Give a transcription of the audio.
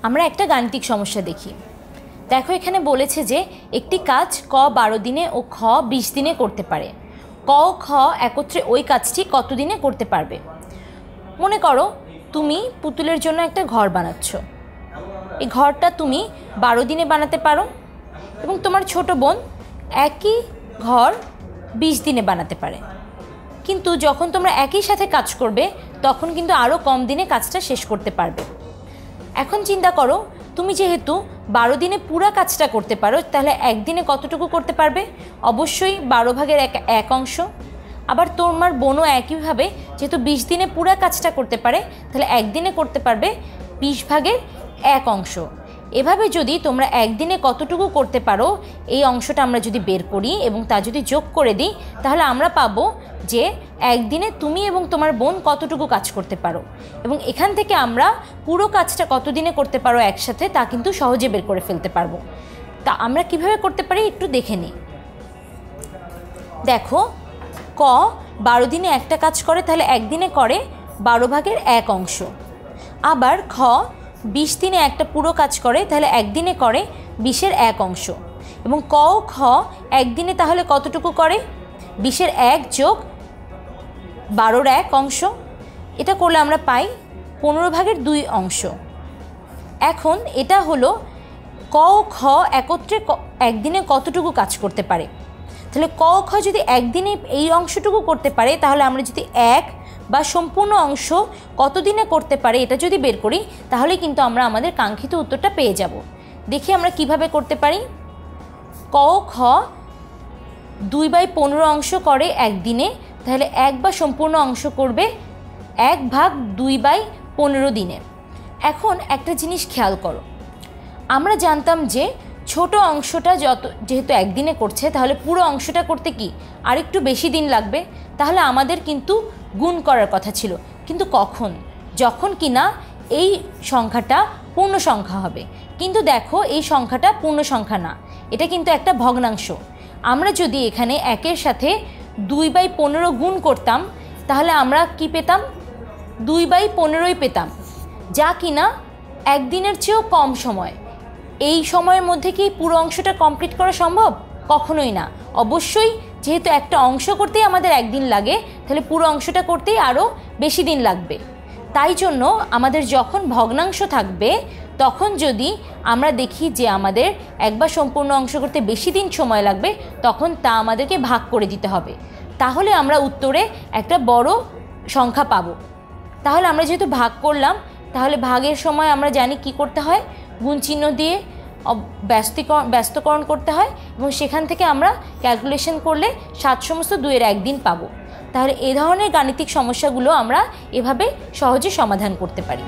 আমরা একটা গাণিতিক সমস্যা দেখি। দেখো এখানে বলেছে যে একটি কাজ ক 12 দিনে ও খ 20 দিনে করতে পারে। ক ও খ একত্রে ওই কাজটি কত দিনে করতে পারবে? মনে করো তুমি পুতুলের জন্য একটা ঘর বানাচ্ছ। এই ঘরটা তুমি 12 দিনে বানাতে পারো এবং তোমার ছোট বোন একই ঘর 20 দিনে বানাতে পারে। কিন্তু যখন তোমরা একই সাথে কাজ করবে তখন কিন্তু আরও কম দিনে কাজটা শেষ করতে পারবে। এখন চিন্তা করো, তুমি যেহেতু 12 দিনে পুরো কাজটা করতে পারো, তাহলে একদিনে কতটুকু করতে পারবে? অবশ্যই 12 ভাগের এক অংশ। আবার তোমার বোনও একইভাবে যেহেতু 20 দিনে পুরো কাজটা করতে পারে, তাহলে একদিনে করতে পারবে 20 ভাগের 1 অংশ। এভাবে যদি তোমরা একদিনে কতটুকু করতে পারো এই অংশটা আমরা যদি বের করি এবং তা যদি যোগ করে দিই, তাহলে আমরা পাবো যে একদিনে তুমি এবং তোমার বোন কতটুকু কাজ করতে পারো, এবং এখান থেকে আমরা পুরো কাজটা কত দিনে করতে পারো একসাথে তা কিন্তু সহজে বের করে ফেলতে পারবো। তা আমরা কিভাবে করতে পারি একটু দেখে নিই। দেখো, ক 12 দিনে একটা কাজ করে, তাহলে একদিনে করে 12 ভাগের 1 অংশ। আবার খ 20 দিনে একটা পুরো কাজ করে, তাহলে একদিনে করে 20-এর 1 অংশ। এবং ক ও খ একদিনে তাহলে কতটুকু করে? 20-এর 1 যোগ 12-র 1 অংশ। এটা করলে আমরা পাই 15 ভাগের 2 অংশ। এখন এটা হলো ক ও খ একত্রে একদিনে কতটুকু কাজ করতে পারে। তাহলে ক ও খ যদি একদিনে এই অংশটুকু করতে পারে, তাহলে আমরা যদি এক বা সম্পূর্ণ অংশ কত দিনে করতে পারে এটা যদি বের করি, তাহলে কিন্তু আমরা আমাদের কাঙ্ক্ষিত উত্তরটা পেয়ে যাব। দেখি আমরা কিভাবে করতে পারি। ক ও খ 2/15 অংশ করে একদিনে, তাহলে 1 বা সম্পূর্ণ অংশ করবে 1 ভাগ 2/15 দিনে। এখন একটা জিনিস খেয়াল করো, আমরা জানতাম যে ছোট অংশটা যেহেতু একদিনে করছে, তাহলে পুরো অংশটা করতে কি আরেকটু বেশি দিন লাগবে। তাহলে আমাদের কিন্তু গুণ করার কথা ছিল, কিন্তু কখন? যখন কিনা এই সংখ্যাটা পূর্ণ সংখ্যা হবে। কিন্তু দেখো, এই সংখ্যাটা পূর্ণ সংখ্যা না, এটা কিন্তু একটা ভগ্নাংশ। আমরা যদি এখানে 1-এর সাথে 2/15 গুণ করতাম, তাহলে আমরা কি পেতাম? 2/15ই পেতাম, যা কিনা একদিনের চেয়েও কম সময়। এই সময়ের মধ্যে কি পুরো অংশটা কমপ্লিট করা সম্ভব? কখনোই না। অবশ্যই যেহেতু একটা অংশ করতেই আমাদের একদিন লাগে, তাহলে পুরো অংশটা করতেই আরও বেশি দিন লাগবে। তাই জন্য আমাদের যখন ভগ্নাংশ থাকবে, তখন যদি আমরা দেখি যে আমাদের একবার সম্পূর্ণ অংশ করতে বেশি দিন সময় লাগবে, তখন তা আমাদেরকে ভাগ করে দিতে হবে। তাহলে আমরা উত্তরে একটা বড় সংখ্যা পাবো। তাহলে আমরা যেহেতু ভাগ করলাম, তাহলে ভাগের সময় আমরা জানি কি করতে হয়, গুণ চিহ্ন দিয়ে ব্যস্তকরণ করতে হয়, এবং সেখান থেকে আমরা ক্যালকুলেশন করলে 7/2-এর 1 দিন পাবো। তাহলে এই ধরনের গাণিতিক সমস্যাগুলো আমরা এভাবে সহজে সমাধান করতে পারি।